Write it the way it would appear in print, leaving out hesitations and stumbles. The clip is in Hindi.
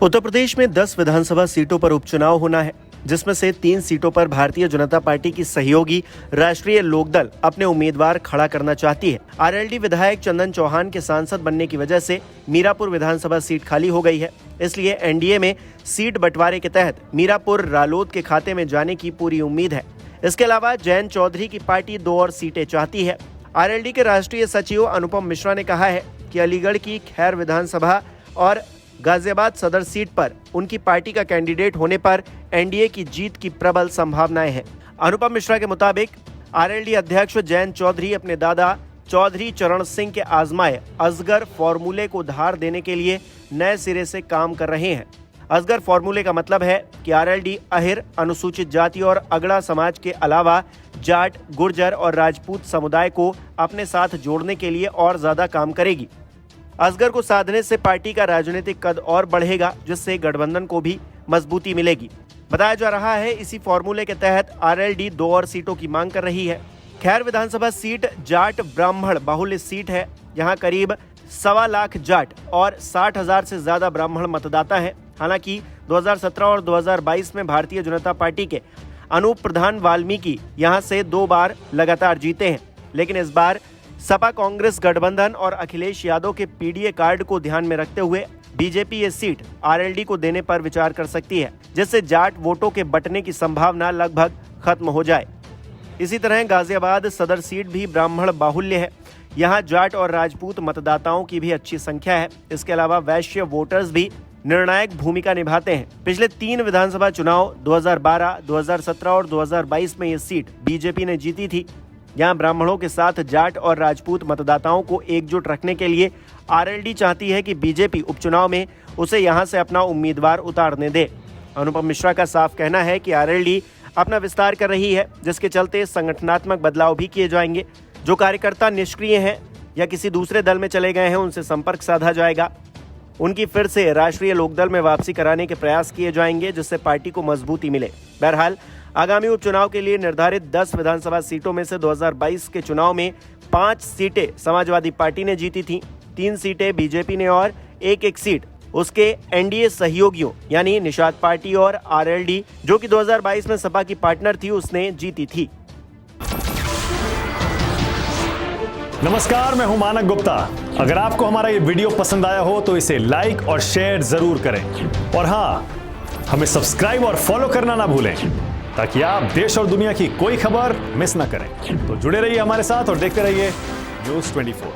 उत्तर प्रदेश में 10 विधानसभा सीटों पर उपचुनाव होना है, जिसमें से 3 सीटों पर भारतीय जनता पार्टी की सहयोगी राष्ट्रीय लोकदल अपने उम्मीदवार खड़ा करना चाहती है। आरएलडी विधायक चंदन चौहान के सांसद बनने की वजह से मीरापुर विधानसभा सीट खाली हो गई है। इसलिए एनडीए में सीट बंटवारे के तहत मीरापुर रालोद के खाते में जाने की पूरी उम्मीद है। इसके अलावा जयंत चौधरी की पार्टी 2 और सीटें चाहती है। आरएलडी के राष्ट्रीय सचिव अनुपम मिश्रा ने कहा है कि अलीगढ़ की खैर विधानसभा और गाजियाबाद सदर सीट पर उनकी पार्टी का कैंडिडेट होने पर एनडीए की जीत की प्रबल संभावनाएं हैं। अनुपम मिश्रा के मुताबिक आरएलडी अध्यक्ष जयंत चौधरी अपने दादा चौधरी चरण सिंह के आजमाए असगर फॉर्मूले को धार देने के लिए नए सिरे से काम कर रहे हैं। असगर फॉर्मूले का मतलब है कि आरएलडी अहिर, अनुसूचित जाति और अगड़ा समाज के अलावा जाट, गुर्जर और राजपूत समुदाय को अपने साथ जोड़ने के लिए और ज्यादा काम करेगी। असगर को साधने से पार्टी का राजनीतिक कद और बढ़ेगा, जिससे गठबंधन को भी मजबूती मिलेगी। बताया जा रहा है इसी फॉर्मूले के तहत आरएलडी 2 और सीटों की मांग कर रही है। खैर विधानसभा सीट जाट ब्राह्मण बाहुल्य सीट है। यहाँ करीब 1.25 लाख जाट और 60,000 से ज्यादा ब्राह्मण मतदाता हैं। हालांकि 2017 और 2022 में भारतीय जनता पार्टी के अनूप प्रधान वाल्मीकि यहाँ से 2 बार लगातार जीते हैं, लेकिन इस बार सपा कांग्रेस गठबंधन और अखिलेश यादव के पीडीए कार्ड को ध्यान में रखते हुए बीजेपी ये सीट आरएलडी को देने पर विचार कर सकती है, जिससे जाट वोटों के बंटने की संभावना लगभग खत्म हो जाए। इसी तरह गाजियाबाद सदर सीट भी ब्राह्मण बाहुल्य है। यहाँ जाट और राजपूत मतदाताओं की भी अच्छी संख्या है। इसके अलावा वैश्य वोटर्स भी निर्णायक भूमिका निभाते हैं। पिछले 3 विधानसभा चुनाव 2012, 2017 और 2022 में ये सीट बीजेपी ने जीती थी। यहाँ ब्राह्मणों के साथ जाट और राजपूत मतदाताओं को एकजुट रखने के लिए आरएलडी चाहती है कि बीजेपी उपचुनाव में उसे यहाँ से अपना उम्मीदवार उतारने दे। अनुपम मिश्रा का साफ कहना है कि आरएलडी अपना विस्तार कर रही है, जिसके चलते संगठनात्मक बदलाव भी किए जाएंगे। जो कार्यकर्ता निष्क्रिय हैं या किसी दूसरे दल में चले गए हैं, उनसे संपर्क साधा जाएगा। उनकी फिर से राष्ट्रीय लोकदल में वापसी कराने के प्रयास किए जाएंगे, जिससे पार्टी को मजबूती मिले। बहरहाल आगामी उपचुनाव के लिए निर्धारित 10 विधानसभा सीटों में से 2022 के चुनाव में 5 सीटें समाजवादी पार्टी ने जीती थीं, 3 सीटें बीजेपी ने और एक सीट उसके एनडीए सहयोगियों यानी निषाद पार्टी और आरएलडी, जो कि 2022 में सपा की पार्टनर थी, उसने जीती थी। नमस्कार, मैं हूं मानक गुप्ता। अगर आपको हमारा ये वीडियो पसंद आया हो तो इसे लाइक और शेयर जरूर करें, और हाँ, हमें सब्सक्राइब और फॉलो करना ना भूलें, ताकि आप देश और दुनिया की कोई खबर मिस ना करें। तो जुड़े रहिए हमारे साथ और देखते रहिए न्यूज़ 24।